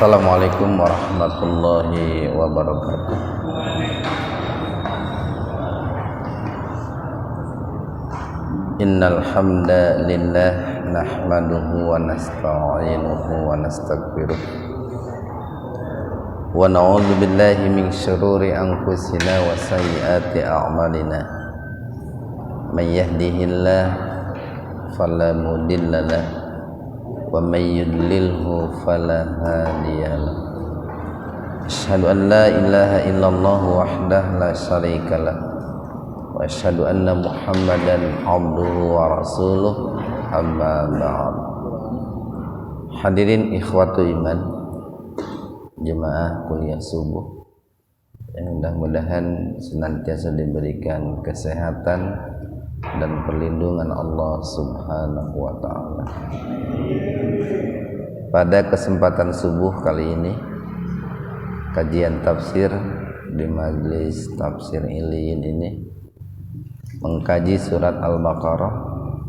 Assalamualaikum warahmatullahi wabarakatuh. Innal hamdalillah nahmaduhu wa nasta'inuhu wa nastaghfiruh wa na'udzu billahi min syururi anfusina wa sayyiati a'malina. May yahdihillahu fala mudhillalah wa may yudlilhu fala hadiyalah. Asyhadu an la ilaha illallah wahdahu la syarikalah wa asyhadu anna Muhammadan abduhu wa rasuluh, amma ba'd. Hadirin ikhwatu iman, jemaah kuliah subuh yang mudah-mudahan senantiasa diberikan kesehatan dan perlindungan Allah Subhanahu wa ta'ala. Pada kesempatan subuh kali ini, kajian tafsir di Majelis Tafsir Iliyin ini mengkaji surat Al-Baqarah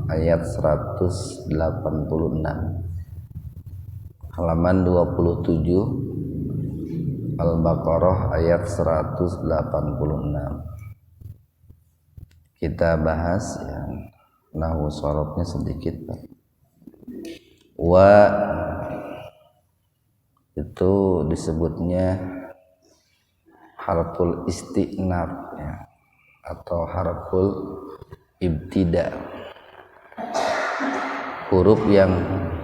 ayat 186, halaman 27, Al-Baqarah ayat 186. Kita bahas yang nahwu sharafnya sedikit, Pak. Wa itu disebutnya harful istinaf ya, atau harful ibtida, huruf yang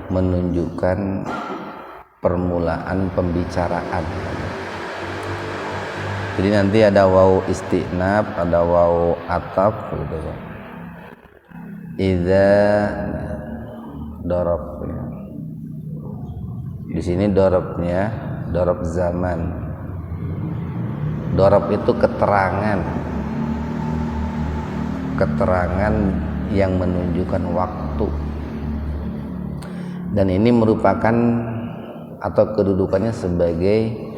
menunjukkan permulaan pembicaraan. Jadi nanti ada waw istinaf, ada waw ataf gitu kan. Idza darab ya. Di sini darabnya darab zaman. Darab itu keterangan yang menunjukkan waktu. Dan ini merupakan atau kedudukannya sebagai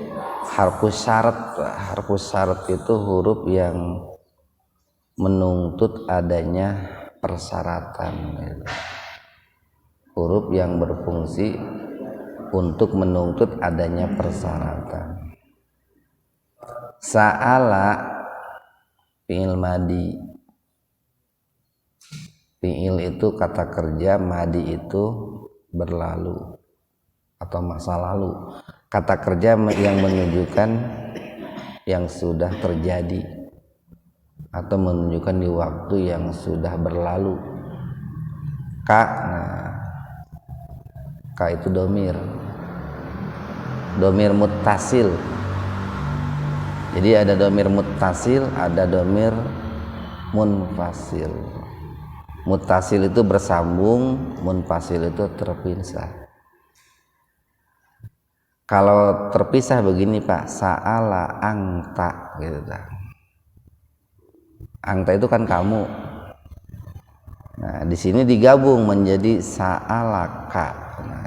harfus syarat. Harfus syarat itu huruf yang menuntut adanya persyaratan, huruf yang berfungsi untuk menuntut adanya persyaratan. Sa'ala fi'il madi, fi'il itu kata kerja, madi itu berlalu atau masa lalu, kata kerja yang menunjukkan yang sudah terjadi atau menunjukkan di waktu yang sudah berlalu. Ka, nah, ka itu domir muttasil. Jadi ada domir muttasil, ada domir munfasil. Muttasil itu bersambung, munfasil itu terpisah. Kalau terpisah begini, Pak, sa'ala angta gitu kan. Angta itu kan kamu. Nah, di sini digabung menjadi sa'alaka. Nah,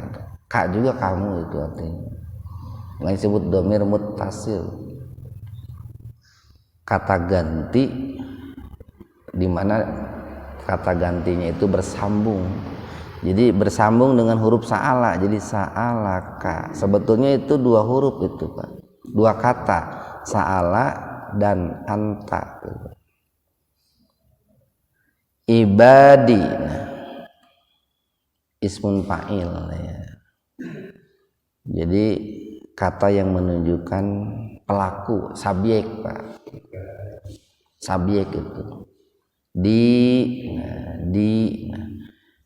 ka juga kamu itu artinya. Yang disebut domir muttasil. Kata ganti di mana kata gantinya itu bersambung. Jadi bersambung dengan huruf sa'ala, jadi sa'alaka. Sebetulnya itu dua huruf itu, Pak. Dua kata, sa'ala dan anta. Ibadi, ismun fa'il ya. Jadi kata yang menunjukkan pelaku, subjek, Pak. Subjek itu.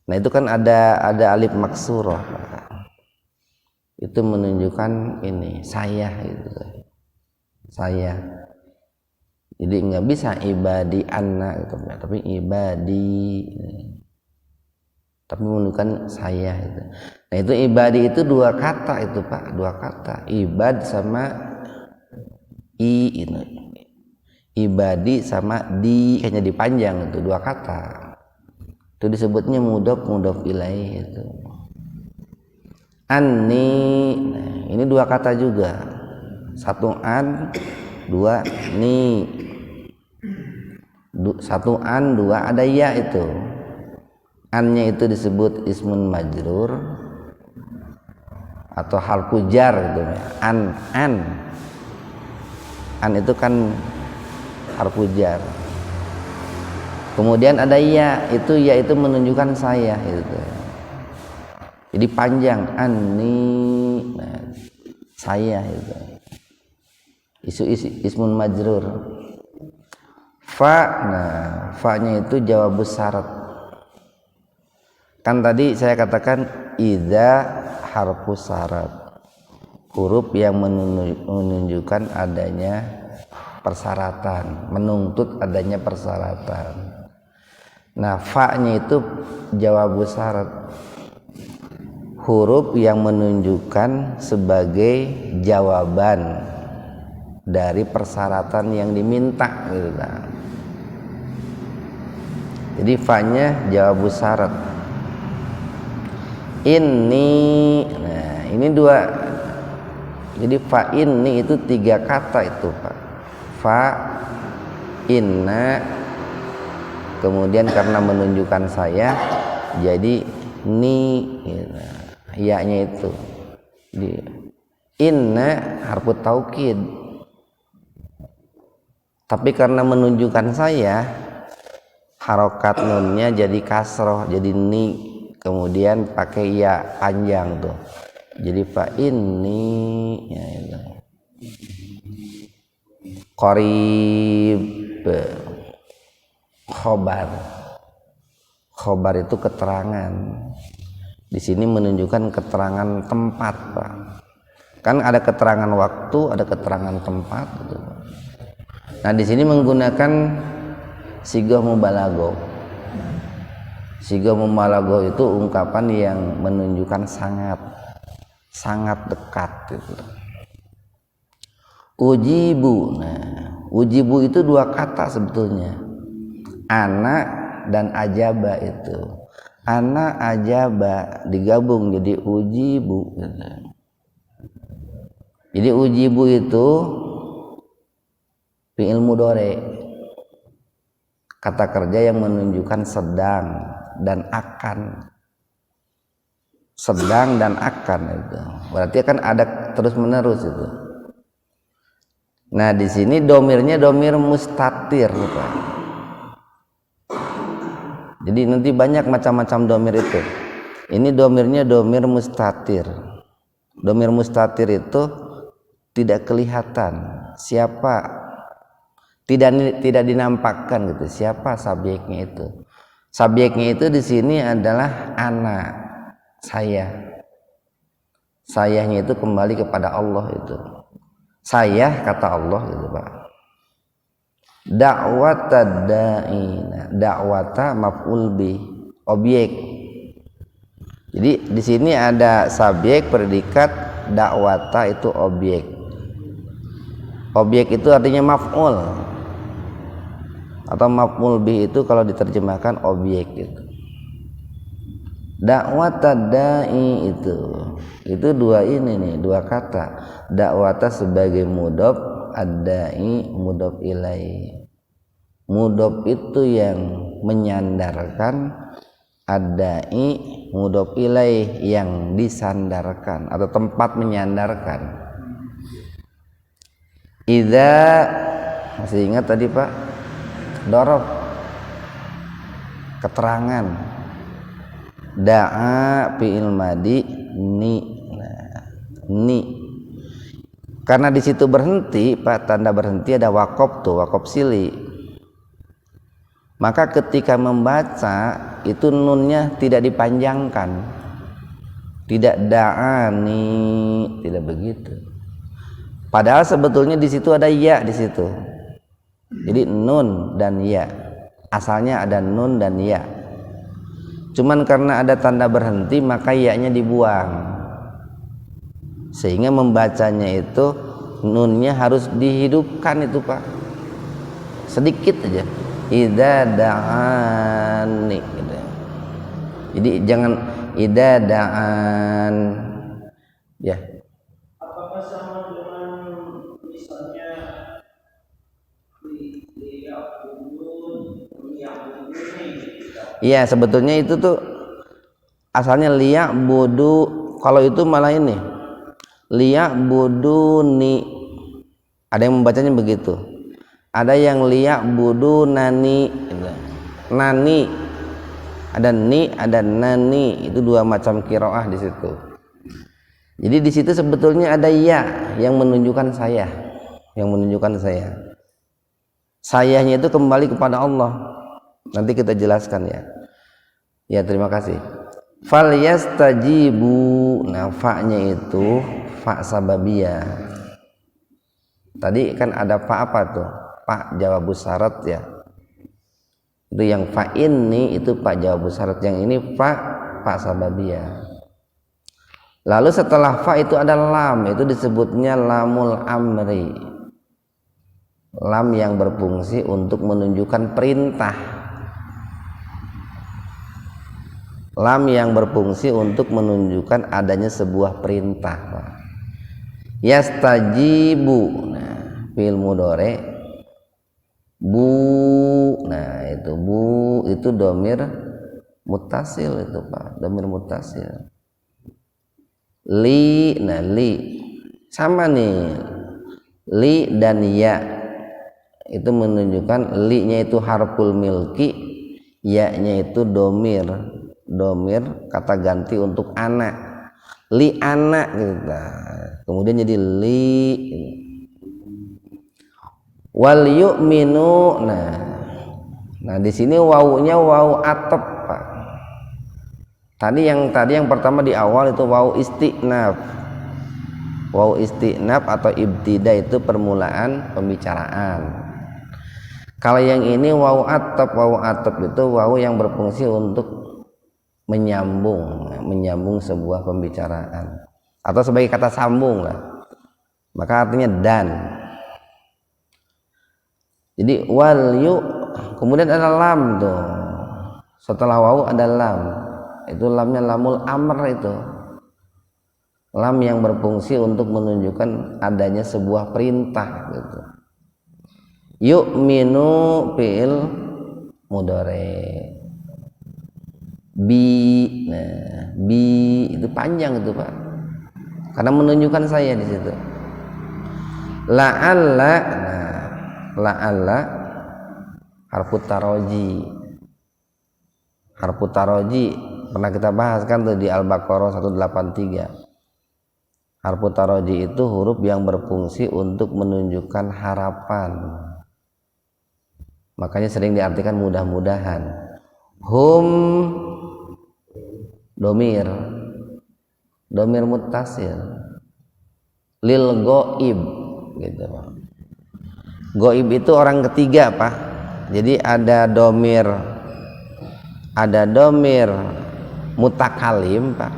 Nah itu kan ada alif maksurah, Pak. Itu menunjukkan ini saya gitu. Saya. Jadi nggak bisa ibadi anna gitu, tapi ibadi. Tapi menunjukkan saya itu. Nah itu ibadi itu dua kata itu, Pak, dua kata. Ibad sama ini. Ibadi sama di, hanya dipanjang itu dua kata. Itu disebutnya mudhof ilaih itu. Anni, nah, ini dua kata juga. Satu an, dua ni. Satu an, dua ada ya itu. Annya itu disebut ismun majrur, atau harfu jar gitu ya. An itu kan harfu jar. Kemudian ada ya itu menunjukkan saya gitu. Jadi panjang anni, nah, saya itu. Ismun majrur. Nah fa-nya itu jawabus syarat. Kan tadi saya katakan idza harfu syarat, huruf yang menunjukkan adanya persyaratan, menuntut adanya persyaratan. Nah fa-nya itu jawabus syarat, huruf yang menunjukkan sebagai jawaban dari persyaratan yang diminta gitu kan. Jadi fa-nya jawabus syarat. Ini dua. Jadi fa ini itu 3 kata itu Pak. Fa, inna, kemudian karena menunjukkan saya jadi ni gitu. Ya-nya itu di inna harfu taukid, tapi karena menunjukkan saya harokat nunnya jadi kasroh jadi ni, kemudian pakai ya panjang tuh jadi fa ini ya itu. Qarib, khobar itu keterangan. Di sini menunjukkan keterangan tempat Pak. Kan ada keterangan waktu, ada keterangan tempat gitu. Nah di sini menggunakan sigah mubalaghah. Sigah mubalaghah itu ungkapan yang menunjukkan sangat dekat gitu. Ujibu. Nah, ujibu itu 2 kata sebetulnya. Ana dan ajaba itu. Ana ajaba digabung jadi ujibu gitu. Jadi ujibu itu fi'il mudhari, kata kerja yang menunjukkan sedang dan akan. Sedang dan akan itu. Berarti kan ada terus menerus itu. Nah, di sini domirnya domir mustatir Pak. Jadi nanti banyak macam-macam domir itu. Ini domirnya domir mustatir. Domir mustatir itu tidak kelihatan siapa, tidak dinampakkan gitu siapa subjeknya itu. Subjeknya itu di sini adalah ana, saya. Sayanya itu kembali kepada Allah itu. Saya kata Allah gitu Pak. Da'wata da'ina, da'wata maf'ul bih, objek. Jadi di sini ada subjek, predikat, da'wata itu objek. Objek itu artinya maf'ul. Atau maf'ul bih itu kalau diterjemahkan objek gitu. Da'wata da'i itu 2 ini nih, 2 kata. Da'wata sebagai mudhof, ad-da'i mudhof ilaih. Mudhof itu yang menyandarkan, ad-da'i mudhof ilaih yang disandarkan atau tempat menyandarkan. Idza, masih ingat tadi Pak? Dorob, keterangan. Da'a fi'il madi ni. Nah, ni. Karena di situ berhenti, Pak, tanda berhenti ada wakof tuh, wakof sili. Maka ketika membaca itu nunnya tidak dipanjangkan. Tidak da'ani, tidak begitu. Padahal sebetulnya di situ ada ya di situ. Jadi nun dan ya. Asalnya ada nun dan ya. Cuman karena ada tanda berhenti maka ya-nya dibuang. Sehingga membacanya itu nunnya harus dihidupkan itu Pak. Sedikit aja. Idza da'ani gitu. Jadi jangan idza da'an ya. Apakah sama dengan misalnya Iya sebetulnya itu tuh asalnya liya bodu, kalau itu malah ini liya'buduni. Ada yang membacanya begitu. Ada yang liya'budunani. Nani. Ada ni, ada nani. Itu dua macam qiraah di situ. Jadi di situ sebetulnya ada ya yang menunjukkan saya. Yang menunjukkan saya. Sayanya itu kembali kepada Allah. Nanti kita jelaskan ya. Ya, terima kasih. Fal yastajibu. Nah, fa-nya itu fa sababiyah. Tadi kan ada fa apa tuh? Fa jawabus syarat ya. Itu yang fa ini itu fa jawabus syarat, yang ini fa sababiyah. Lalu setelah fa itu ada lam, itu disebutnya lamul amri. Lam yang berfungsi untuk menunjukkan perintah. Lam yang berfungsi untuk menunjukkan adanya sebuah perintah. Yastajibu. Nah, fi'il mudhari bu. Nah, itu bu itu dhamir muttasil itu, Pak. Dhamir muttasil. Li, nah li sama nih. Li dan ya itu menunjukkan li-nya itu harful milki, ya-nya itu dhamir kata ganti untuk anak. Li anak gitu. Kemudian jadi li. Wal yu'minu. Nah di sini wawunya wawu ataf, Pak. Tadi yang pertama di awal itu wawu isti'naf. Wawu isti'naf atau ibtida itu permulaan pembicaraan. Kalau yang ini wawu ataf itu wawu yang berfungsi untuk menyambung sebuah pembicaraan atau sebagai kata sambung lah, maka artinya dan. Jadi wal yu, kemudian ada lam tuh, setelah wawu ada lam, itu lamnya lamul amr, itu lam yang berfungsi untuk menunjukkan adanya sebuah perintah gitu. Yu'minu fi'il mudhari. Bi, nah bi itu panjang itu, Pak, karena menunjukkan saya di situ. La'alla, nah la'alla harfu taraji. Harfu taraji pernah kita bahas kan tuh di Al-Baqarah 183. Harfu taraji itu huruf yang berfungsi untuk menunjukkan harapan. Makanya sering diartikan mudah-mudahan. Hum domir muttasil lil goib gitu, Pak. Goib itu orang ketiga, Pak. Jadi ada domir mutakalim, Pak.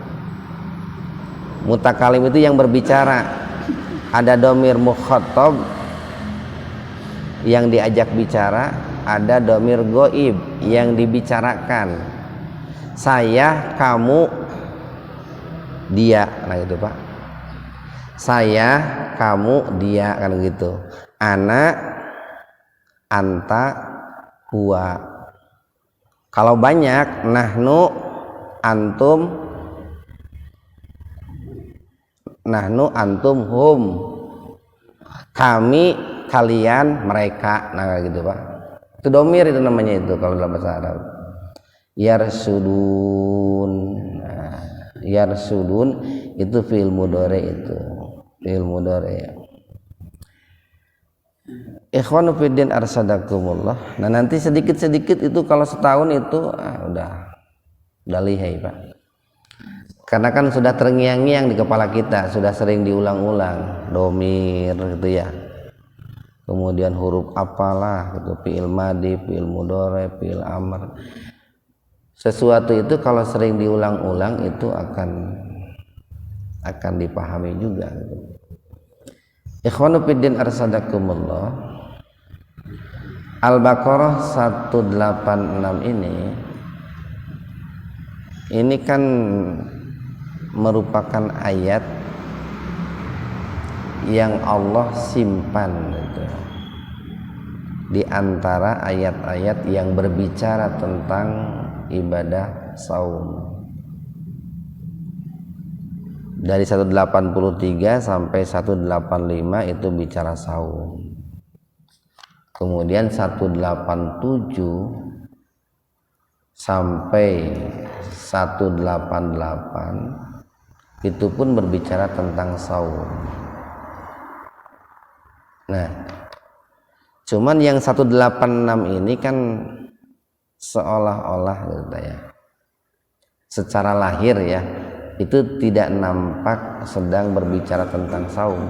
Mutakalim itu yang berbicara. Ada domir mukhatab yang diajak bicara, ada domir goib yang dibicarakan. Saya, kamu, dia, nah gitu, Pak. Saya, kamu, dia, kan gitu. Ana, anta, huwa. Kalau banyak, nahnu, antum, hum. Kami, kalian, mereka, nah gitu, Pak. Itu domir itu namanya itu kalau dalam bahasa Arab. Yarsudun. Nah, yarsudun itu fi'il mudhari, itu fi'il mudhari. Ikhwanu fiddin arsadakumullah. Nah, nanti sedikit-sedikit itu kalau setahun itu udah lihai, Pak. Karena kan sudah terngiang-ngiang di kepala kita, sudah sering diulang-ulang domir gitu ya. Kemudian huruf apalah gitu, fi'il madi, fi'il mudhari, fi'il amr. Sesuatu itu kalau sering diulang-ulang itu akan dipahami juga gitu. Ikhwanu fiddin arsadakumullah. Al-Baqarah 186 ini kan merupakan ayat yang Allah simpan gitu, di antara ayat-ayat yang berbicara tentang ibadah saum. Dari 183 sampai 185 itu bicara saum. Kemudian 187 sampai 188 itu pun berbicara tentang saum. Nah, cuman yang 186 ini kan seolah-olah gitu ya, secara lahir ya, itu tidak nampak sedang berbicara tentang saum.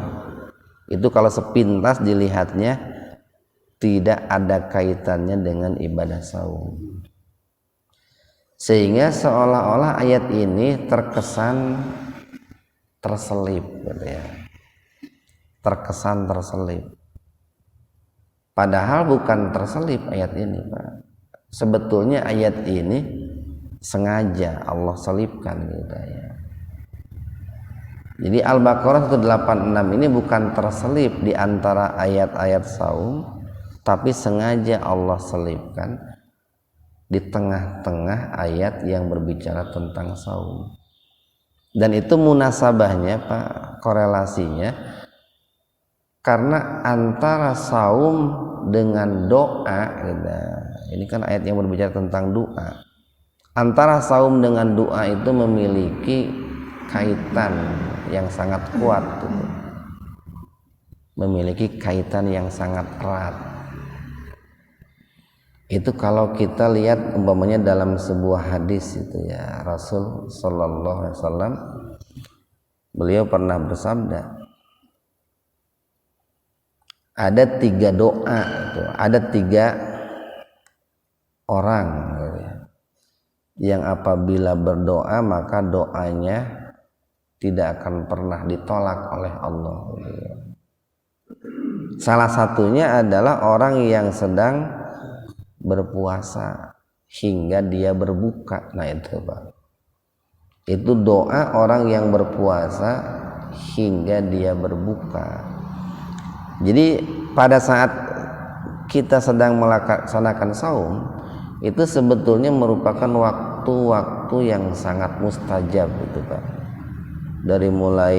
Itu kalau sepintas dilihatnya tidak ada kaitannya dengan ibadah saum. Sehingga seolah-olah ayat ini terkesan terselip gitu ya. Terkesan terselip. Padahal bukan terselip ayat ini, Pak. Sebetulnya ayat ini sengaja Allah selipkan gitu ya. Jadi Al-Baqarah 186 ini bukan terselip di antara ayat-ayat saum, tapi sengaja Allah selipkan di tengah-tengah ayat yang berbicara tentang saum. Dan itu munasabahnya, Pak, korelasinya karena antara saum dengan doa gitu. Ini kan ayat yang berbicara tentang doa. Antara saum dengan doa itu memiliki kaitan yang sangat kuat gitu. Memiliki kaitan yang sangat erat. Itu kalau kita lihat umpamanya dalam sebuah hadis itu ya, Rasul sallallahu alaihi wasallam beliau pernah bersabda, ada 3 doa itu, ada 3 orang gitu ya, yang apabila berdoa maka doanya tidak akan pernah ditolak oleh Allah gitu ya. Salah satunya adalah orang yang sedang berpuasa hingga dia berbuka. Nah itu, Pak, itu doa orang yang berpuasa hingga dia berbuka. Jadi pada saat kita sedang melaksanakan saum, itu sebetulnya merupakan waktu-waktu yang sangat mustajab gitu, Pak. Dari mulai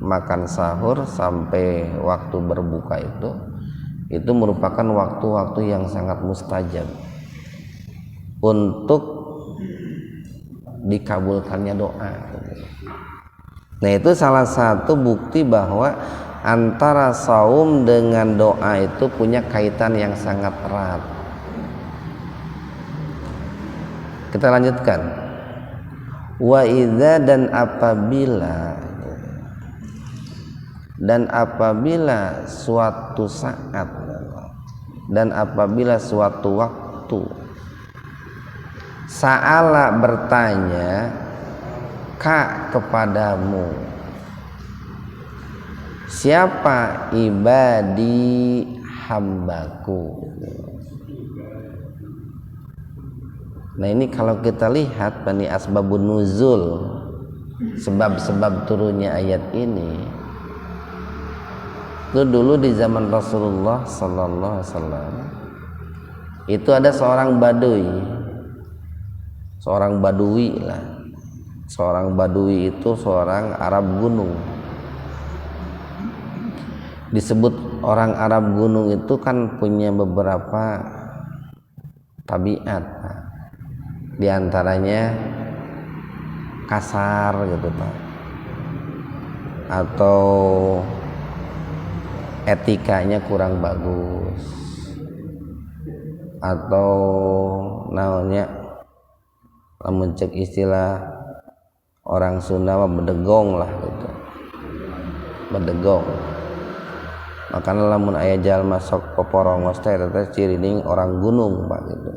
makan sahur sampai waktu berbuka itu merupakan waktu-waktu yang sangat mustajab untuk dikabulkannya doa. Nah itu salah satu bukti bahwa antara saum dengan doa itu punya kaitan yang sangat erat. Kita lanjutkan. Wa idza dan apabila suatu saat dan apabila suatu waktu sa'ala bertanya kepadamu siapa ibadi hambaku. Nah ini kalau kita lihat Bani asbabun nuzul, sebab-sebab turunnya ayat ini, itu dulu di zaman Rasulullah sallallahu alaihi wasallam itu ada seorang badui lah. Seorang badui itu seorang Arab gunung. Disebut orang Arab gunung itu kan punya beberapa tabiat, di antaranya kasar gitu, Pak, atau etikanya kurang bagus, atau namanya mencek istilah orang Sunda bedegong lah gitu, bedegong. Makanya lamun aya jalma sok poporongos teh cirining orang gunung, Pak, gitu.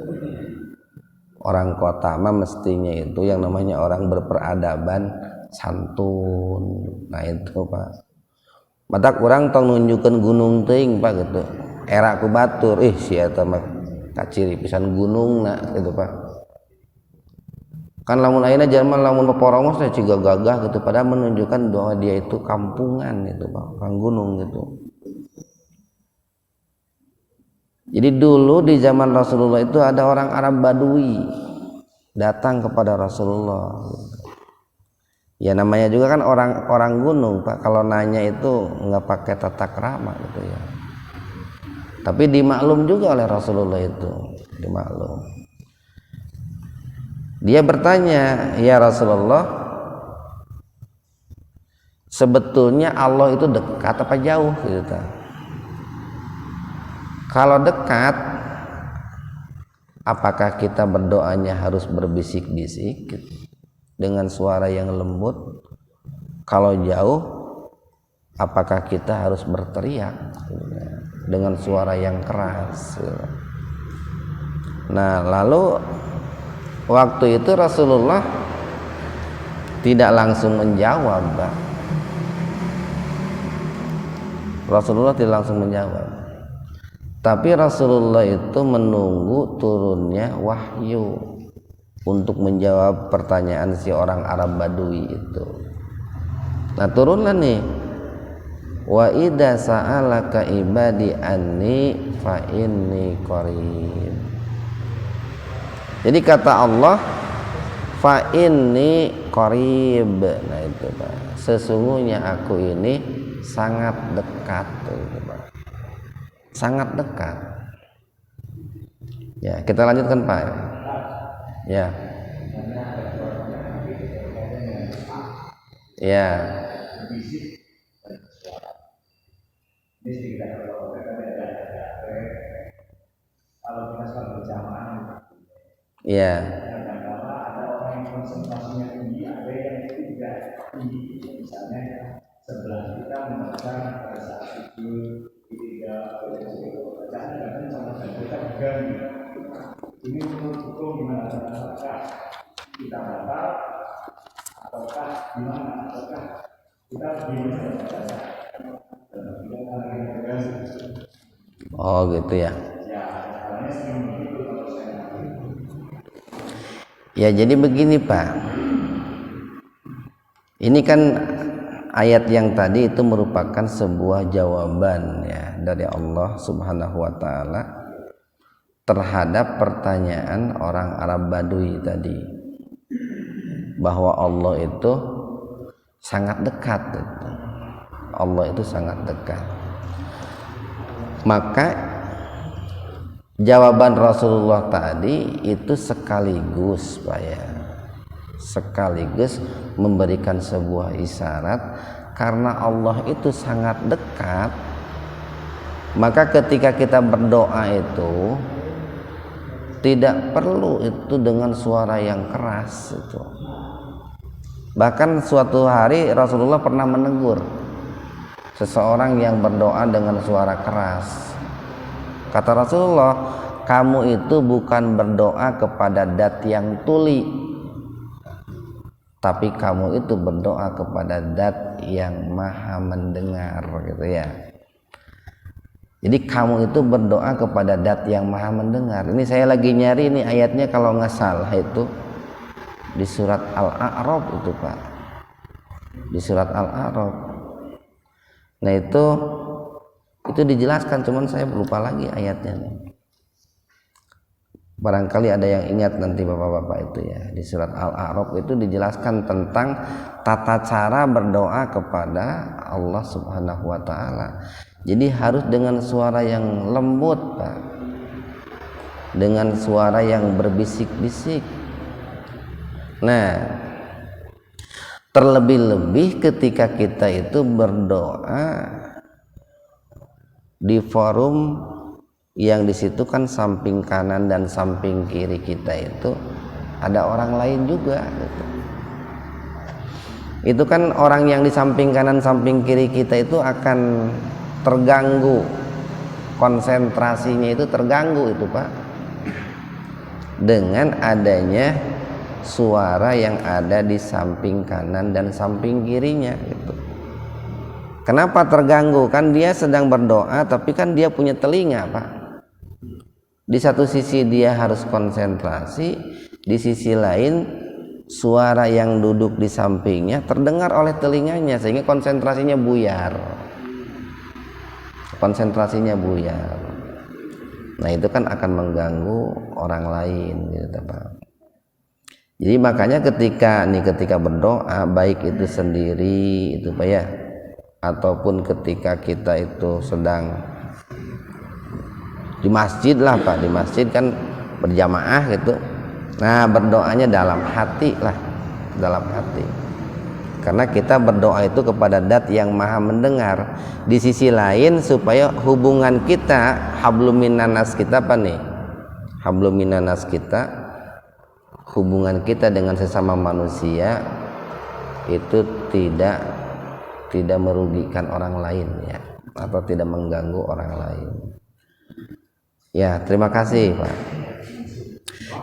Orang kota mah mestinya itu yang namanya orang berperadaban, santun. Nah itu, Pak. Mata kurang tong nunjukkan gunung teuing, Pak, gitu. Era ku batur, si eta mah kaciri pisan gunung nak gitu, Pak. Kan lamun ayeuna jalma lamun peporongos teh ciga gagah gitu, padahal menunjukkan bahwa dia itu kampungan gitu, Pak, orang gunung gitu. Jadi dulu di zaman Rasulullah itu ada orang Arab Badui datang kepada Rasulullah. Ya namanya juga kan orang gunung Pak, kalau nanya itu nggak pakai tata krama gitu ya. Tapi dimaklum juga oleh Rasulullah itu, dimaklum. Dia bertanya, ya Rasulullah, sebetulnya Allah itu dekat apa jauh gitu. Kalau dekat, apakah kita berdoanya harus berbisik-bisik gitu, dengan suara yang lembut? Kalau jauh, apakah kita harus berteriak dengan suara yang keras? Nah, lalu waktu itu Rasulullah tidak langsung menjawab, Pak. Rasulullah tidak langsung menjawab. Tapi Rasulullah itu menunggu turunnya wahyu untuk menjawab pertanyaan si orang Arab Badui itu. Nah, turunlah nih. Wa idza sa'alaka ibadi anni fa inni qarib. Jadi kata Allah, fa inni qarib. Nah itu Pak. Sesungguhnya aku ini sangat dekat itu Pak. Sangat dekat. Ya, kita lanjutkan Pak. Ya. Ya. Kalau kita sholat berjamaah, Ya. kadang-kadang ada orang yang konsentrasinya tinggi, ada yang tidak tinggi. Misalnya sebelah kita membaca pada saat sujud, ketiga bacaan kadang sama saja kita pegang. Ini menurut hukum gimana? Apakah kita batal ataukah gimana? Ataukah kita gimana baca? Oh gitu ya. Ya jadi begini Pak. Ini kan ayat yang tadi itu merupakan sebuah jawaban ya dari Allah Subhanahu wa taala terhadap pertanyaan orang Arab Badui tadi, bahwa Allah itu sangat dekat gitu. Allah itu sangat dekat. Maka jawaban Rasulullah tadi itu sekaligus Pak ya, sekaligus memberikan sebuah isyarat karena Allah itu sangat dekat. Maka ketika kita berdoa itu tidak perlu itu dengan suara yang keras itu. Bahkan suatu hari Rasulullah pernah menegur seseorang yang berdoa dengan suara keras. Kata Rasulullah, kamu itu bukan berdoa kepada dat yang tuli, tapi kamu itu berdoa kepada dat yang maha mendengar gitu ya. Jadi kamu itu berdoa kepada dat yang maha mendengar. Ini saya lagi nyari ini ayatnya, kalau nggak salah itu di surat Al-A'raf itu Pak, di surat Al-A'raf. Nah itu dijelaskan, cuman saya lupa lagi ayatnya nih. Barangkali ada yang ingat nanti bapak-bapak itu ya, di surat Al-A'raf itu dijelaskan tentang tata cara berdoa kepada Allah Subhanahu wa taala. Jadi harus dengan suara yang lembut Pak, dengan suara yang berbisik-bisik. Nah, terlebih-lebih ketika kita itu berdoa di forum yang di situ kan samping kanan dan samping kiri kita itu ada orang lain juga gitu. Itu kan orang yang di samping kanan samping kiri kita itu akan terganggu, konsentrasinya itu terganggu itu Pak, dengan adanya suara yang ada di samping kanan dan samping kirinya gitu. Kenapa terganggu? Kan dia sedang berdoa tapi kan dia punya telinga Pak. Di satu sisi dia harus konsentrasi, di sisi lain suara yang duduk di sampingnya terdengar oleh telinganya sehingga konsentrasinya buyar. Konsentrasinya buyar. Nah itu kan akan mengganggu orang lain gitu Pak. Jadi makanya ketika berdoa, baik itu sendiri itu Pak ya, ataupun ketika kita itu sedang di masjid lah Pak, di masjid kan berjamaah gitu. Nah, berdoanya dalam hati lah, dalam hati. Karena kita berdoa itu kepada Dat yang Maha mendengar. Di sisi lain supaya hubungan kita, hablum minanas kita apa nih? Hablum minanas kita, hubungan kita dengan sesama manusia itu tidak merugikan orang lain ya, atau tidak mengganggu orang lain. Ya, terima kasih Pak.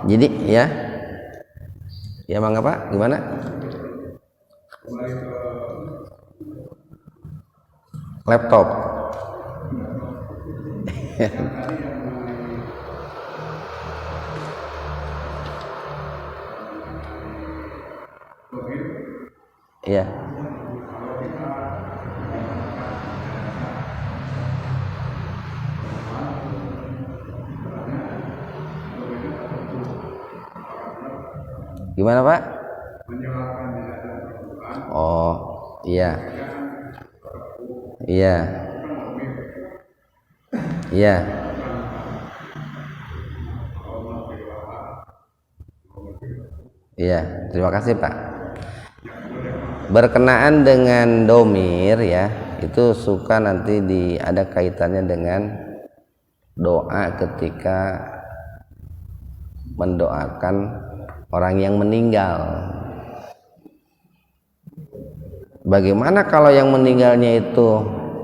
Jadi ya Mangga Pak, gimana? Laptop. Iya. Gimana Pak? Oh, iya. Iya. Iya. Iya, terima kasih Pak. Berkenaan dengan domir ya, itu suka nanti ada kaitannya dengan doa ketika mendoakan orang yang meninggal. Bagaimana kalau yang meninggalnya itu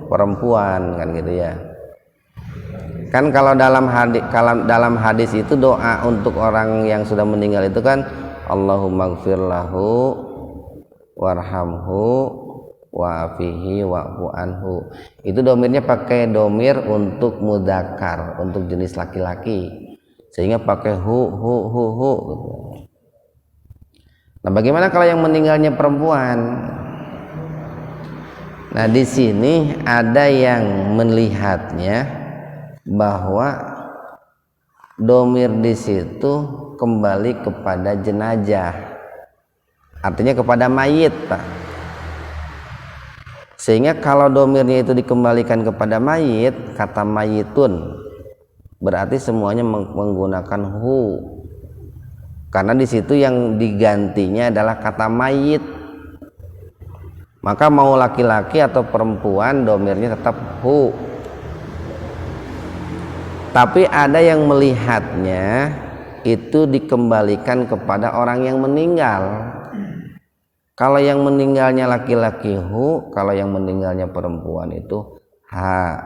perempuan kan gitu ya? Kan kalau dalam hadis itu doa untuk orang yang sudah meninggal itu kan Allahumma gfir lahu warhamhu wa'afihi wa'fu anhu. Itu domirnya pakai domir untuk mudzakkar, untuk jenis laki-laki, sehingga pakai hu gitu. Nah, bagaimana kalau yang meninggalnya perempuan? Nah, di sini ada yang melihatnya bahwa domir di situ kembali kepada jenazah, artinya kepada mayit Pak. Sehingga kalau domirnya itu dikembalikan kepada mayit, kata mayitun, berarti semuanya menggunakan hu, karena di situ yang digantinya adalah kata mayit. Maka mau laki-laki atau perempuan domirnya tetap hu. Tapi ada yang melihatnya itu dikembalikan kepada orang yang meninggal. Kalau yang meninggalnya laki-laki hu, kalau yang meninggalnya perempuan itu ha.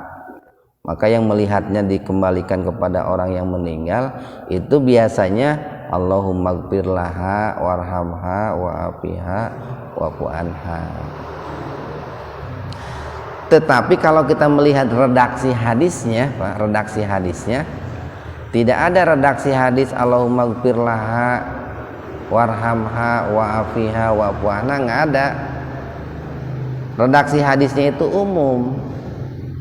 Maka yang melihatnya dikembalikan kepada orang yang meninggal itu biasanya Allahumma gfir laha warhamha wa'afiha wa'fu anha. Tetapi kalau kita melihat redaksi hadisnya Pak, redaksi hadisnya tidak ada redaksi hadis Allahumma gfir laha warhamha wa'afiha wa'fu anha, nggak ada. Redaksi hadisnya itu umum,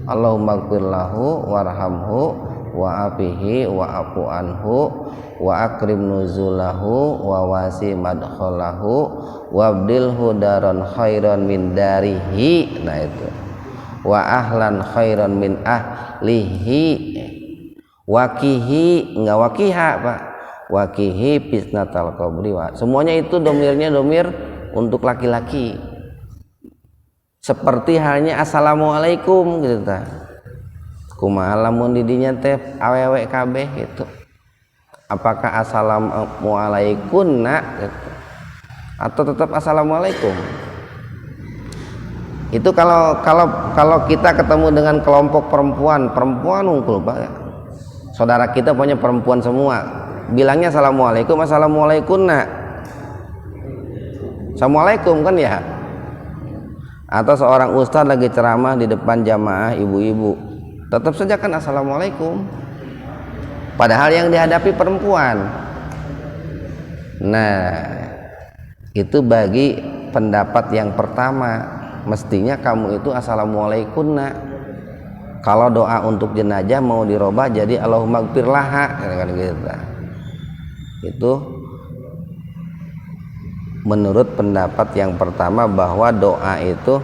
Allahumma gfir lahu warhamhu wa'afihi wa'fu anhu wa akrim nuzulahu wa wasi madkhalahu wabdilhu daron khairan min darihi. Nah itu, wa ahlan khairan min ahlihi, wakihi, enggak wakiha Pak, wakihi fitnatal qabri. Semuanya itu domirnya domir untuk laki-laki, seperti halnya assalamualaikum gitu ta. Kumaha lamun didinya teh awewe kabeh gitu, apakah assalamualaikum gitu, atau tetap assalamualaikum? Itu kalau kita ketemu dengan kelompok perempuan unggul Pak, saudara kita punya perempuan semua, bilangnya assalamualaikum, assalamualaikum nak, assalamualaikum kan ya. Atau seorang ustadz lagi ceramah di depan jamaah ibu-ibu, tetap saja kan assalamualaikum, padahal yang dihadapi perempuan. Nah, itu bagi pendapat yang pertama, mestinya kamu itu assalamualaikum nak. Kalau doa untuk jenazah mau dirubah jadi Allahumma gfir laha kan gitu. Itu menurut pendapat yang pertama bahwa doa itu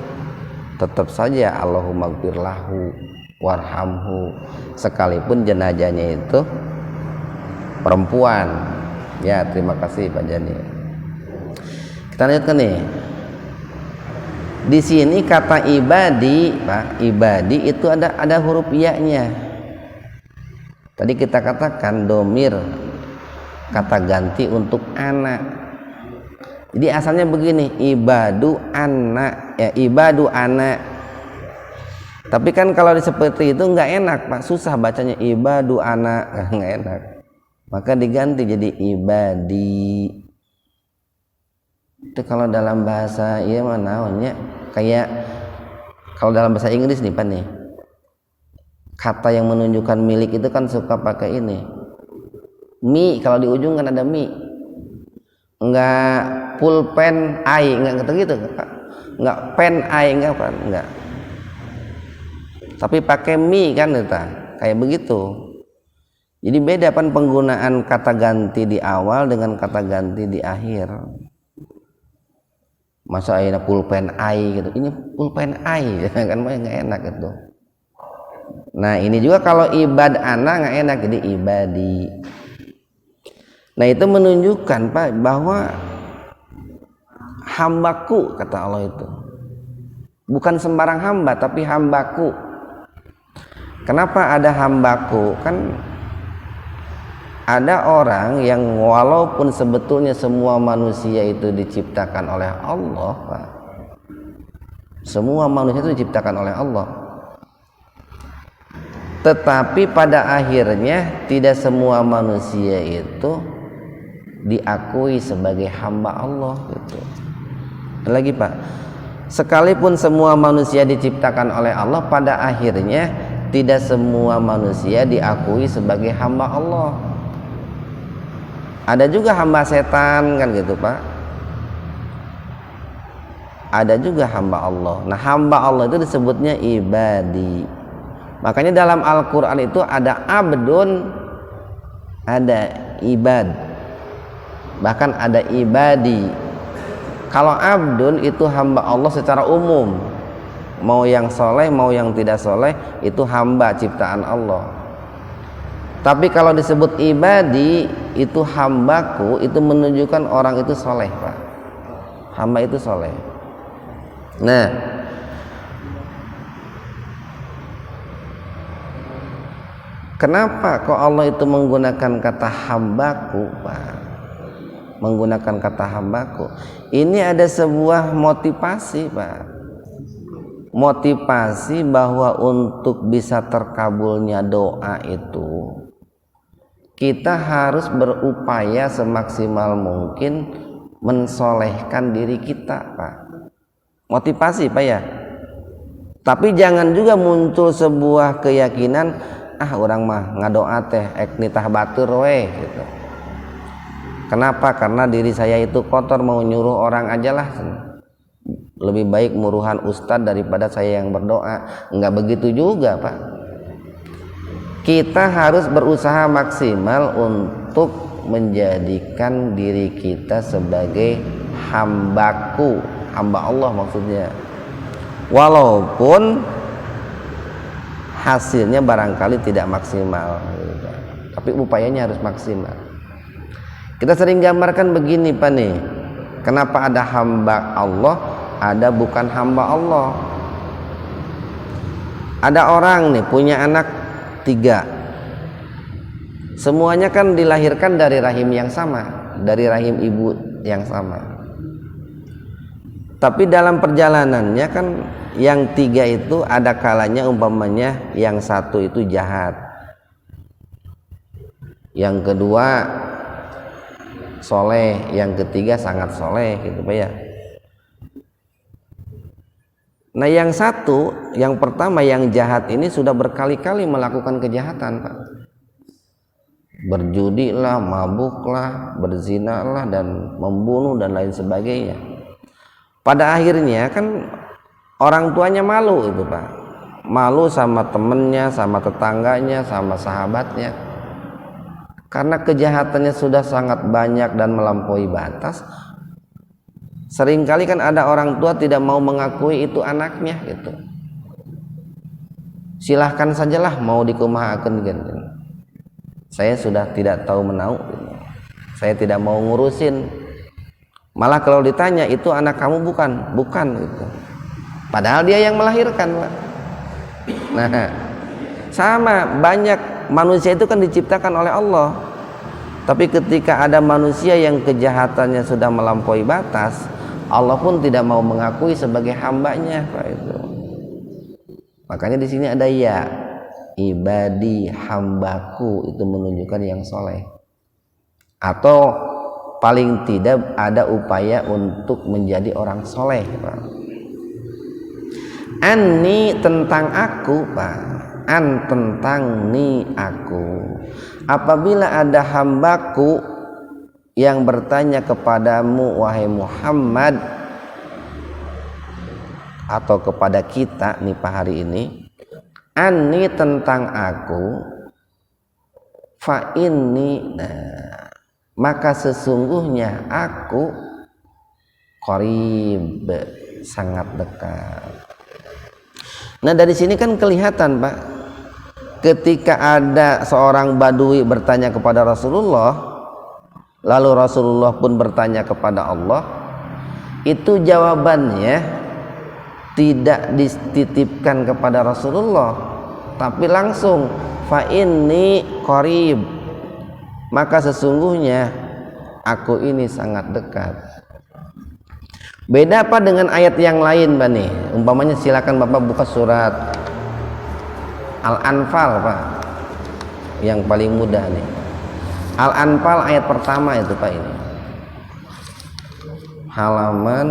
tetap saja Allahumma gfirlahu warhamhu, sekalipun jenazahnya itu perempuan. Ya, terima kasih Pak Jani. Kita lihat nih. Di sini kata ibadi, Pak, ibadi itu ada huruf ya-nya. Tadi kita katakan domir kata ganti untuk anak. Jadi asalnya begini, ibadu anak, ya ibadu anak. Tapi kan kalau seperti itu nggak enak, Pak, susah bacanya ibadu anak, nggak enak. Maka diganti jadi ibadi. Itu kalau dalam bahasa iya mana namanya, kayak kalau dalam bahasa Inggris nih Pak nih, kata yang menunjukkan milik itu kan suka pakai ini mi, kalau di ujung kan ada mi, enggak pulpen ai, enggak gitu Pak, enggak pen ai, enggak Pak, enggak, tapi pakai mi kan itu kayak begitu. Jadi beda kan penggunaan kata ganti di awal dengan kata ganti di akhir. Masa ini pulpen ai gitu, ini pulpen ai kan nggak enak gitu. Nah ini juga kalau ibad anak nggak enak, jadi ibadi. Nah itu menunjukkan Pak bahwa hambaku kata Allah itu bukan sembarang hamba, tapi hambaku. Kenapa ada hambaku? Kan ada orang yang walaupun sebetulnya semua manusia itu diciptakan oleh Allah, Pak. Semua manusia itu diciptakan oleh Allah. Tetapi pada akhirnya tidak semua manusia itu diakui sebagai hamba Allah gitu. Lagi Pak, sekalipun semua manusia diciptakan oleh Allah, pada akhirnya tidak semua manusia diakui sebagai hamba Allah. Ada juga hamba setan kan gitu Pak. Ada juga hamba Allah. Nah hamba Allah itu disebutnya ibadi. Makanya dalam Al-Quran itu ada abdun, ada ibad, bahkan ada ibadi. Kalau abdun itu hamba Allah secara umum, mau yang soleh mau yang tidak soleh itu hamba ciptaan Allah. Tapi kalau disebut ibadi itu hambaku, itu menunjukkan orang itu soleh Pak. Hamba itu soleh. Nah kenapa kok Allah itu menggunakan kata hambaku Pak? Menggunakan kata hambaku. Ini ada sebuah motivasi Pak. Motivasi bahwa untuk bisa terkabulnya doa itu kita harus berupaya semaksimal mungkin mensolehkan diri kita Pak. Motivasi Pak ya. Tapi jangan juga muncul sebuah keyakinan orang mah ngadoa teh ek nitah batur we gitu. Kenapa? Karena diri saya itu kotor, mau nyuruh orang aja lah. Lebih baik muruhan ustadz daripada saya yang berdoa. Enggak begitu juga Pak. Kita harus berusaha maksimal untuk menjadikan diri kita sebagai hambaku, hamba Allah maksudnya. Walaupun hasilnya barangkali tidak maksimal, tapi upayanya harus maksimal. Kita sering gambarkan begini Pak nih, kenapa ada hamba Allah, ada bukan hamba Allah. Ada orang nih punya anak 3, semuanya kan dilahirkan dari rahim yang sama, dari rahim ibu yang sama. Tapi dalam perjalanannya kan yang 3 itu ada kalanya umpamanya yang 1 itu jahat, yang kedua soleh, yang ketiga sangat soleh gitu Pak ya. Nah yang 1, yang pertama yang jahat ini sudah berkali-kali melakukan kejahatan Pak. Berjudi lah, mabuk lah, berzina lah, dan membunuh dan lain sebagainya. Pada akhirnya kan orang tuanya malu itu Pak, malu sama temennya, sama tetangganya, sama sahabatnya, karena kejahatannya sudah sangat banyak dan melampaui batas. Seringkali kan ada orang tua tidak mau mengakui itu anaknya gitu. Silahkan sajalah mau dikumahakeun gitu. Saya sudah tidak tahu menau gitu. Saya tidak mau ngurusin. Malah kalau ditanya itu anak kamu bukan gitu. Padahal dia yang melahirkan, Pak. Nah, sama banyak manusia itu kan diciptakan oleh Allah. Tapi ketika ada manusia yang kejahatannya sudah melampaui batas, Allah pun tidak mau mengakui sebagai hambanya, Pak itu. Makanya di sini ada ya, ibadi, hambaku, itu menunjukkan yang soleh. Atau paling tidak ada upaya untuk menjadi orang soleh, Pak. Anni tentang aku, Pak. An tentang ni aku. Apabila ada hambaku yang bertanya kepadamu wahai Muhammad, atau kepada kita nih Pak hari ini, anni tentang aku, fa inni, maka sesungguhnya aku qarib, sangat dekat. Nah dari sini kan kelihatan, Pak, ketika ada seorang badui bertanya kepada Rasulullah, lalu Rasulullah pun bertanya kepada Allah, itu jawabannya tidak dititipkan kepada Rasulullah, tapi langsung fa inni qarib, maka sesungguhnya aku ini sangat dekat. Beda apa dengan ayat yang lain, Pak nih? Umpamanya silakan Bapak buka surat Al-Anfal, Pak. Yang paling mudah nih. Al-Anfal ayat pertama itu, Pak, ini. Halaman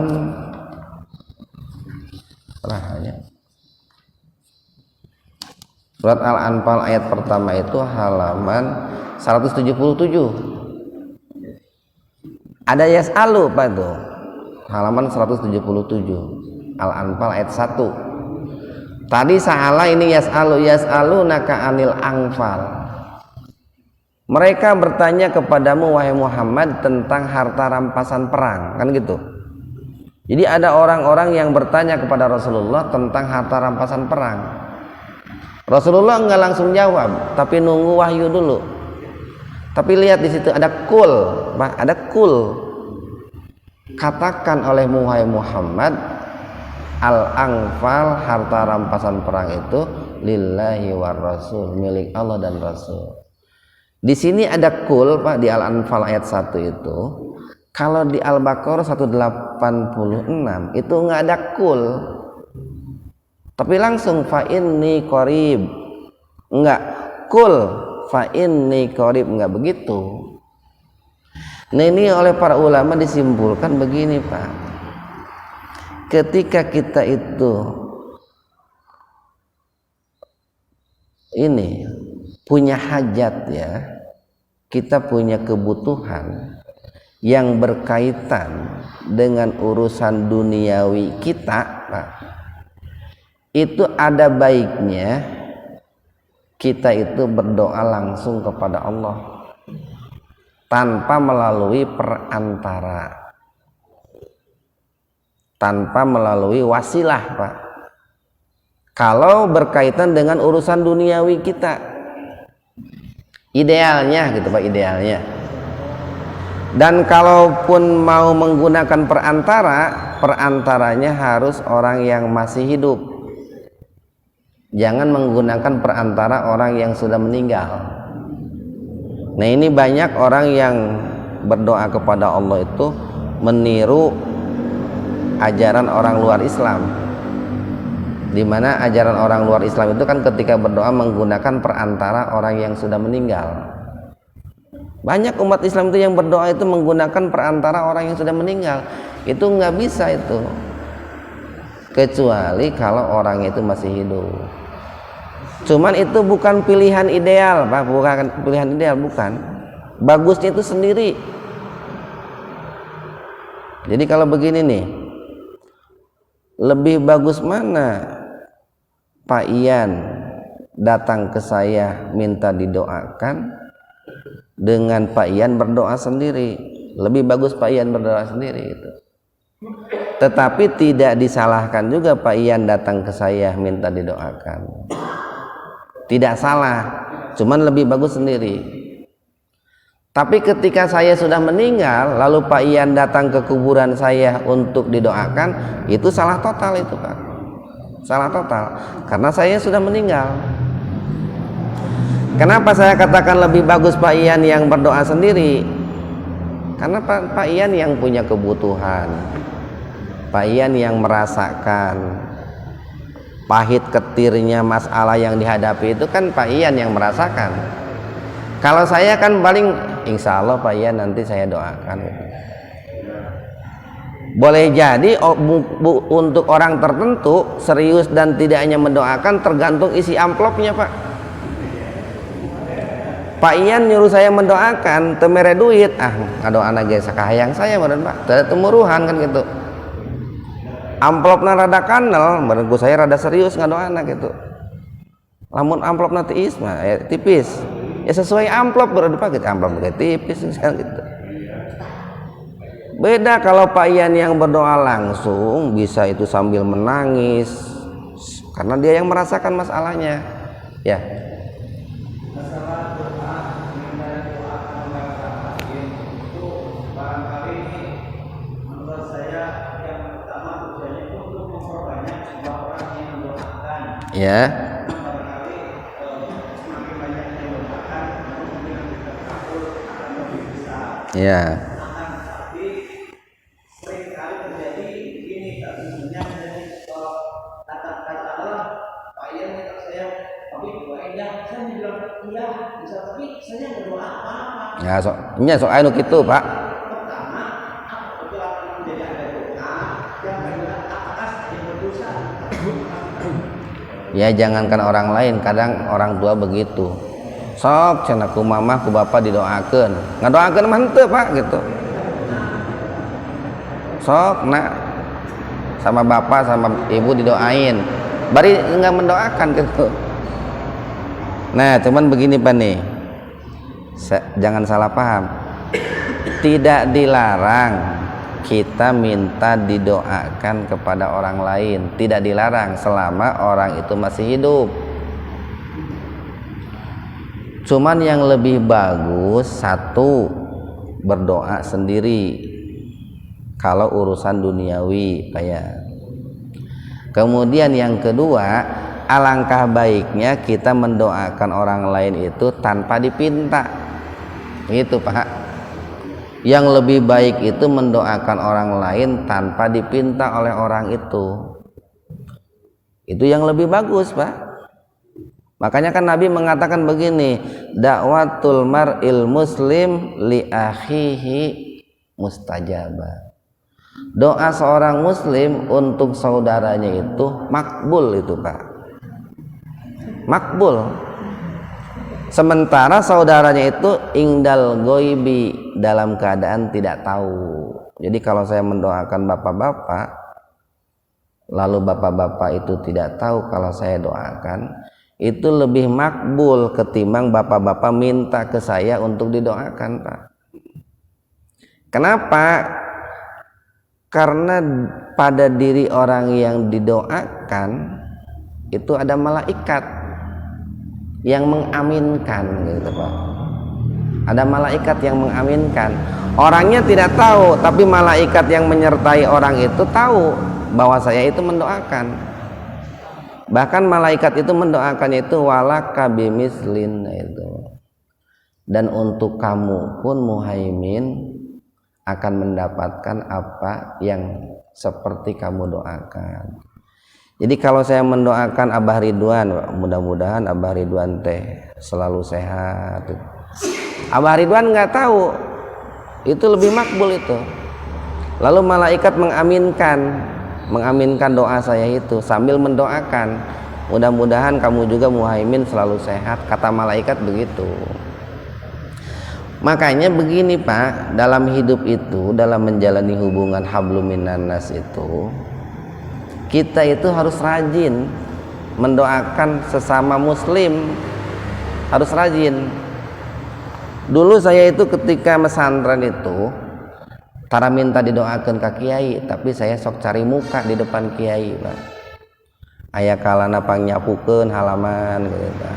Surat Al-Anfal ayat pertama itu halaman 177. Ada yas'alu, Pak, itu. Halaman 177. Al-Anfal ayat 1. Tadi salah, ini yas'alu naka anil anfal. Mereka bertanya kepadamu wahai Muhammad tentang harta rampasan perang, kan gitu. Jadi ada orang-orang yang bertanya kepada Rasulullah tentang harta rampasan perang. Rasulullah enggak langsung jawab, tapi nunggu wahyu dulu. Tapi lihat di situ ada kul, Pak, ada kul. Katakan oleh wahai Muhammad, al-anfal, harta rampasan perang itu lillahi war rasul, milik Allah dan Rasul. Di sini ada kul, Pak, di Al-Anfal ayat 1 itu. Kalau di Al-Baqarah 186 itu enggak ada kul. Tapi langsung fa inni qarib. Enggak, kul fa inni qarib, enggak begitu. Nah ini oleh para ulama disimpulkan begini, Pak. Ketika kita itu ini punya hajat, ya, kita punya kebutuhan yang berkaitan dengan urusan duniawi kita, Pak, itu ada baiknya kita itu berdoa langsung kepada Allah tanpa melalui perantara, tanpa melalui wasilah, Pak. Kalau berkaitan dengan urusan duniawi kita, idealnya gitu, Pak, idealnya. Dan kalaupun mau menggunakan perantara, perantaranya harus orang yang masih hidup. Jangan menggunakan perantara orang yang sudah meninggal. Nah ini banyak orang yang berdoa kepada Allah itu meniru ajaran orang luar Islam, di mana ajaran orang luar Islam itu kan ketika berdoa menggunakan perantara orang yang sudah meninggal. Banyak umat Islam itu yang berdoa itu menggunakan perantara orang yang sudah meninggal. Itu nggak bisa itu, kecuali kalau orang itu masih hidup. Cuman itu bukan pilihan ideal, Pak, bukan pilihan ideal, bukan. Bagusnya itu sendiri. Jadi kalau begini nih, lebih bagus mana Pak Ian datang ke saya minta didoakan dengan Pak Ian berdoa sendiri? Lebih bagus Pak Ian berdoa sendiri itu. Tetapi tidak disalahkan juga Pak Ian datang ke saya minta didoakan. Tidak salah, cuman lebih bagus sendiri. Tapi ketika saya sudah meninggal, lalu Pak Ian datang ke kuburan saya untuk didoakan, itu salah total itu Pak. Salah total, karena saya sudah meninggal. Kenapa saya katakan lebih bagus Pak Ian yang berdoa sendiri? Karena Pak Ian yang punya kebutuhan, Pak Ian yang merasakan pahit ketirnya masalah yang dihadapi itu kan Pak Ian yang merasakan. Kalau saya kan paling insya Allah Pak Ian nanti saya doakan. Boleh jadi untuk orang tertentu serius dan tidak hanya mendoakan, tergantung isi amplopnya Pak. Pak Ian nyuruh saya mendoakan temere duit, ngadoan aja sakahayang saya meureun Pak, teu temuruhan kan gitu. Amplopna rada kanel, menurut saya rada serius ngadoana gitu. Lamun amplopna tiis mah tipis, ya sesuai amplop berarti Pak gitu, amplop kayak tipis gitu. Beda kalau Pak Ian yang berdoa langsung, bisa itu sambil menangis karena dia yang merasakan masalahnya. Ya. Ya. Ya. Ya, so anu kitu, Pak. Ya jangankan orang lain, kadang orang tua begitu. Sok cenah ku mamah ku bapak didoakeun. Ngadoakeun mah henteu Pak gitu. Sok nak sama bapak sama ibu didoain. Bari enggak mendoakan gitu. Nah, cuman begini Pak nih. Jangan salah paham. Tidak dilarang kita minta didoakan kepada orang lain, tidak dilarang selama orang itu masih hidup. Cuman yang lebih bagus satu, berdoa sendiri kalau urusan duniawi kayak. Kemudian yang kedua, alangkah baiknya kita mendoakan orang lain itu tanpa dipinta. Gitu Pak. Yang lebih baik itu mendoakan orang lain tanpa dipinta oleh orang itu. Itu yang lebih bagus Pak. Makanya kan Nabi mengatakan begini, dakwatul mar'il muslim li akhihi mustajabah. Doa seorang muslim untuk saudaranya itu makbul itu Pak. Makbul. Sementara saudaranya itu ingdal goibi, dalam keadaan tidak tahu. Jadi kalau saya mendoakan bapak-bapak, lalu bapak-bapak itu tidak tahu kalau saya doakan, itu lebih makbul ketimbang bapak-bapak minta ke saya untuk didoakan Pak. Kenapa? Karena pada diri orang yang didoakan itu ada malaikat yang mengaminkan gitu Pak. Ada malaikat yang mengaminkan. Orangnya tidak tahu, tapi malaikat yang menyertai orang itu tahu bahwa saya itu mendoakan. Bahkan malaikat itu mendoakan itu walaka bimislin itu. Dan untuk kamu pun Muhaimin akan mendapatkan apa yang seperti kamu doakan. Jadi kalau saya mendoakan Abah Ridwan, mudah-mudahan Abah Ridwan teh selalu sehat. Abah Ridwan nggak tahu, itu lebih makbul itu. Lalu malaikat mengaminkan doa saya itu sambil mendoakan, mudah-mudahan kamu juga Muhaimin selalu sehat, kata malaikat begitu. Makanya begini Pak, dalam hidup itu, dalam menjalani hubungan hablum minan nas itu, kita itu harus rajin mendoakan sesama muslim, harus rajin. Dulu saya itu ketika pesantren itu tara minta didoakan ke kiai, tapi saya sok cari muka di depan kiai, Pak. Aya kalana pangnyapukeun halaman gitu.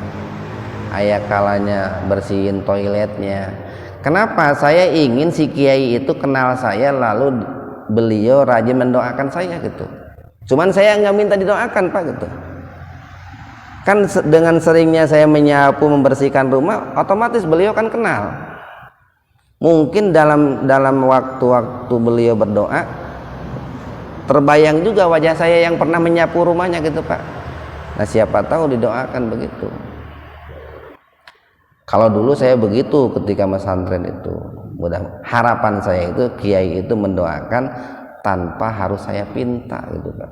Aya kalanya bersihin toiletnya. Kenapa? Saya ingin si kiai itu kenal saya, lalu beliau rajin mendoakan saya gitu. Cuman saya nggak minta didoakan, Pak, gitu. Kan dengan seringnya saya menyapu, membersihkan rumah, otomatis beliau kan kenal. Mungkin dalam waktu-waktu beliau berdoa terbayang juga wajah saya yang pernah menyapu rumahnya gitu, Pak. Nah, siapa tahu didoakan begitu. Kalau dulu saya begitu ketika pesantren itu. Mudah harapan saya itu kiai itu mendoakan tanpa harus saya pinta gitu, Pak.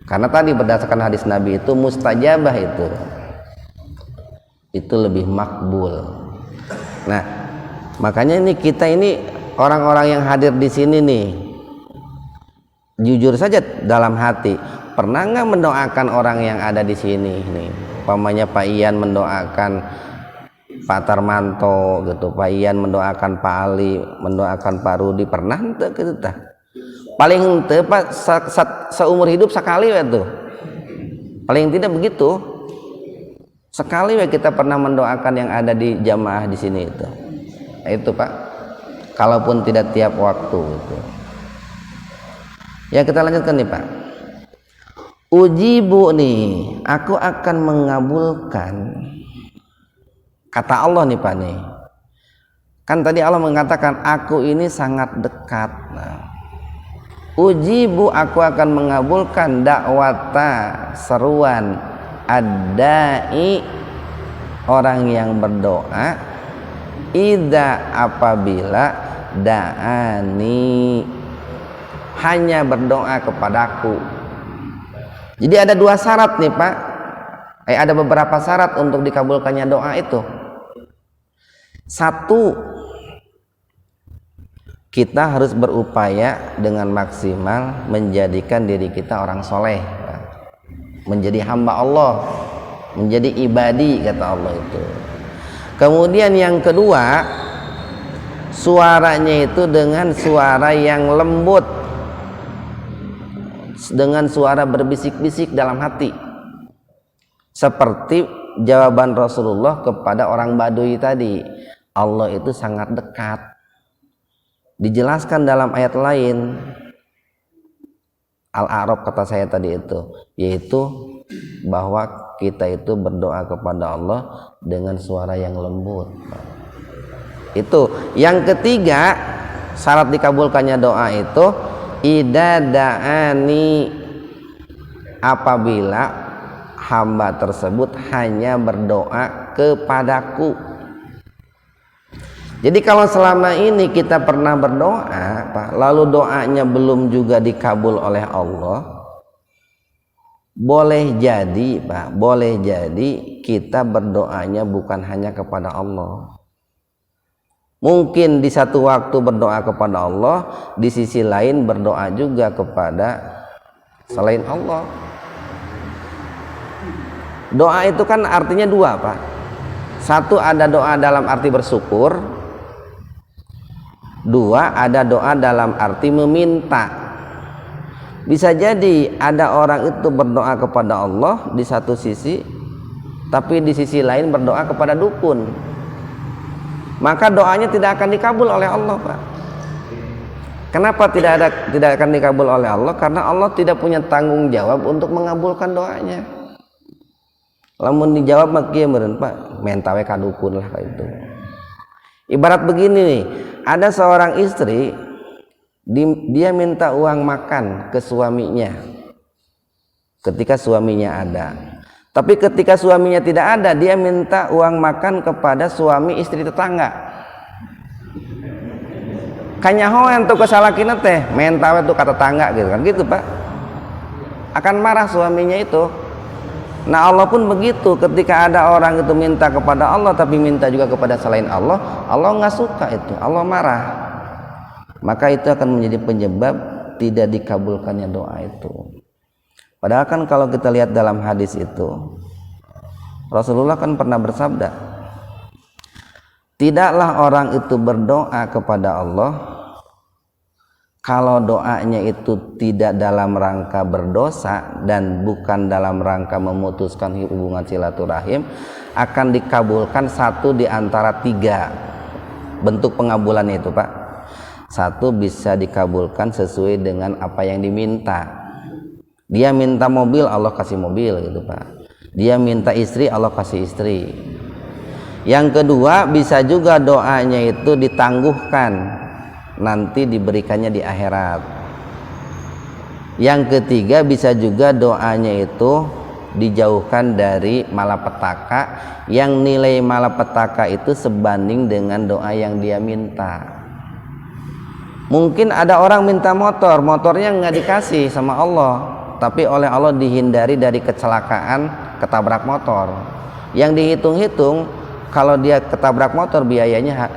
Karena tadi berdasarkan hadis Nabi itu mustajabah itu lebih makbul. Nah, makanya ini kita ini orang-orang yang hadir di sini nih, jujur saja dalam hati, pernah nggak mendoakan orang yang ada di sini nih? Pamannya Pak Ian mendoakan Pak Tarmanto gitu, Pak Ian mendoakan Pak Ali, mendoakan Pak Rudi, pernah ente gitu tah? Paling ente Pak seumur hidup sekali itu. Paling tidak begitu. Sekali kita pernah mendoakan yang ada di jamaah di sini itu. Nah, itu Pak. Kalaupun tidak tiap waktu itu. Ya, kita lanjutkan nih, Pak. Ujibu nih, aku akan mengabulkan. Kata Allah nih, Pak nih. Kan tadi Allah mengatakan aku ini sangat dekat. Nah, ujibu, aku akan mengabulkan dakwata, seruan ad-da'i, orang yang berdoa, idza, apabila da'ani, hanya berdoa kepadaku. Jadi ada dua syarat nih, Pak. Ada beberapa syarat untuk dikabulkannya doa itu. Satu, kita harus berupaya dengan maksimal menjadikan diri kita orang soleh, menjadi hamba Allah, menjadi ibadi, kata Allah itu. Kemudian yang kedua, suaranya itu dengan suara yang lembut, dengan suara berbisik-bisik dalam hati, seperti jawaban Rasulullah kepada orang Badui tadi. Allah itu sangat dekat. Dijelaskan dalam ayat lain, Al-A'raf kata saya tadi itu, yaitu bahwa kita itu berdoa kepada Allah dengan suara yang lembut. Itu. Yang ketiga, syarat dikabulkannya doa itu idza da'ani, apabila hamba tersebut hanya berdoa kepadaku. Jadi kalau selama ini kita pernah berdoa, Pak, lalu doanya belum juga dikabul oleh Allah, boleh jadi, Pak, boleh jadi kita berdoanya bukan hanya kepada Allah. Mungkin di satu waktu berdoa kepada Allah, di sisi lain berdoa juga kepada selain Allah. Doa itu kan artinya dua, Pak. Satu, ada doa dalam arti bersyukur. Dua, ada doa dalam arti meminta. Bisa jadi ada orang itu berdoa kepada Allah di satu sisi, tapi di sisi lain berdoa kepada dukun. Maka doanya tidak akan dikabul oleh Allah, Pak. Kenapa tidak akan dikabul oleh Allah? Karena Allah tidak punya tanggung jawab untuk mengabulkan doanya. Lamun dijawab mah kieu meureun, Pak, mentawe ka dukun lah kayak itu. Ibarat begini nih, ada seorang istri, dia minta uang makan ke suaminya ketika suaminya ada. Tapi ketika suaminya tidak ada, dia minta uang makan kepada suami istri tetangga. Kanyahoan tuh kesalakina teh, mentawe tuh kata tetangga gitu kan, gitu, Pak. Akan marah suaminya itu. Nah, Allah pun begitu, ketika ada orang itu minta kepada Allah tapi minta juga kepada selain Allah, Allah nggak suka itu, Allah marah. Maka itu akan menjadi penyebab tidak dikabulkannya doa itu. Padahal kan kalau kita lihat dalam hadis itu, Rasulullah kan pernah bersabda, tidaklah orang itu berdoa kepada Allah kalau doanya itu tidak dalam rangka berdosa dan bukan dalam rangka memutuskan hubungan silaturahim, akan dikabulkan satu di antara tiga bentuk pengabulan itu, Pak. Satu, bisa dikabulkan sesuai dengan apa yang diminta. Dia minta mobil, Allah kasih mobil gitu, Pak. Dia minta istri, Allah kasih istri. Yang kedua, bisa juga doanya itu ditangguhkan, nanti diberikannya di akhirat. Yang ketiga, bisa juga doanya itu dijauhkan dari malapetaka, yang nilai malapetaka itu sebanding dengan doa yang dia minta. Mungkin ada orang minta motor, motornya nggak dikasih sama Allah, tapi oleh Allah dihindari dari kecelakaan ketabrak motor. Yang dihitung-hitung, kalau dia ketabrak motor biayanya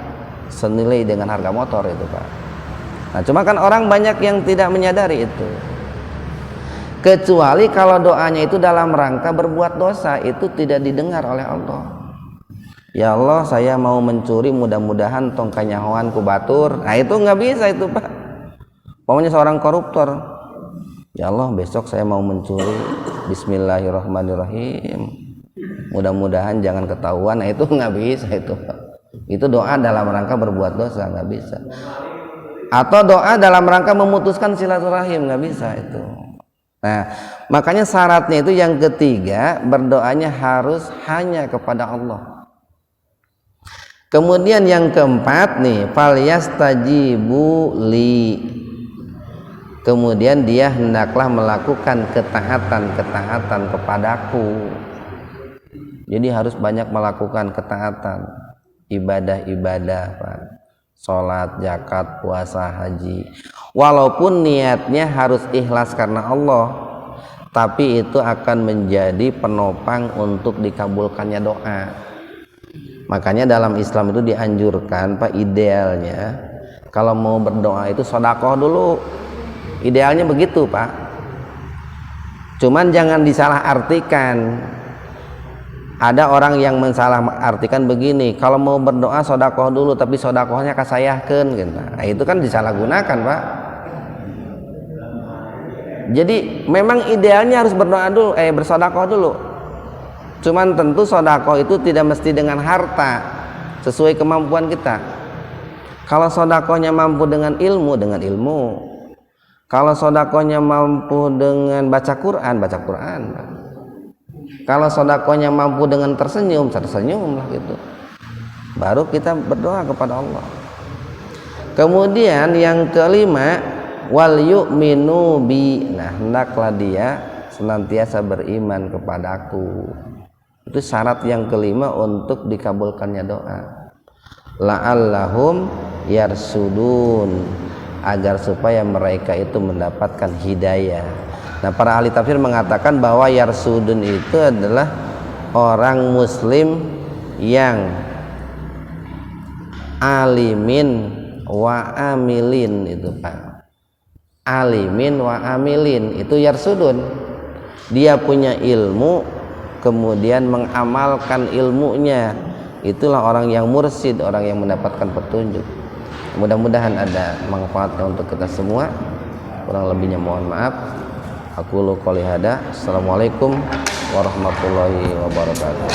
senilai dengan harga motor itu, Pak. Nah, cuma kan orang banyak yang tidak menyadari itu. Kecuali kalau doanya itu dalam rangka berbuat dosa, itu tidak didengar oleh Allah. Ya Allah, saya mau mencuri, mudah-mudahan tongkang nyahoan ku batur. Nah, itu nggak bisa itu, Pak. Pokoknya seorang koruptor, ya Allah, besok saya mau mencuri, bismillahirrahmanirrahim, mudah-mudahan jangan ketahuan. Nah, itu nggak bisa itu, Pak. Itu doa dalam rangka berbuat dosa, nggak bisa. Atau doa dalam rangka memutuskan silaturahim, nggak bisa itu. Nah, makanya syaratnya itu yang ketiga, berdoanya harus hanya kepada Allah. Kemudian yang keempat nih, falyastajibu li. Kemudian dia hendaklah melakukan ketaatan kepadaku. Jadi harus banyak melakukan ketaatan, ibadah-ibadah, Pak. Salat, zakat, puasa, haji. Walaupun niatnya harus ikhlas karena Allah, tapi itu akan menjadi penopang untuk dikabulkannya doa. Makanya dalam Islam itu dianjurkan, Pak, idealnya kalau mau berdoa itu sedekah dulu. Idealnya begitu, Pak. Cuman jangan disalah artikan. Ada orang yang mensalah artikan begini, kalau mau berdoa sedekah dulu, tapi sedekahnya kasayahkeun gitu. Nah, itu kan disalahgunakan, Pak. Jadi memang idealnya harus berdoa dulu, bersedekah dulu. Cuman tentu sedekah itu tidak mesti dengan harta, sesuai kemampuan kita. Kalau sedekahnya mampu dengan ilmu, dengan ilmu. Kalau sedekahnya mampu dengan baca Quran, baca Quran. Kalau sedekahnya mampu dengan tersenyum, tersenyum lah gitu. Baru kita berdoa kepada Allah. Kemudian yang kelima, wal yu'minu bi. Nah, hendaklah dia senantiasa beriman kepadaku. Itu syarat yang kelima untuk dikabulkannya doa. La'allahum yarsudun, agar supaya mereka itu mendapatkan hidayah. Nah, para ahli tafsir mengatakan bahwa yarsudun itu adalah orang muslim yang alimin wa amilin itu, Pak. Alimin wa amilin itu yarsudun. Dia punya ilmu kemudian mengamalkan ilmunya. Itulah orang yang mursyid, orang yang mendapatkan petunjuk. Mudah-mudahan ada manfaatnya untuk kita semua. Kurang lebihnya mohon maaf. Aqulu qouli hada. Assalamualaikum warahmatullahi wabarakatuh.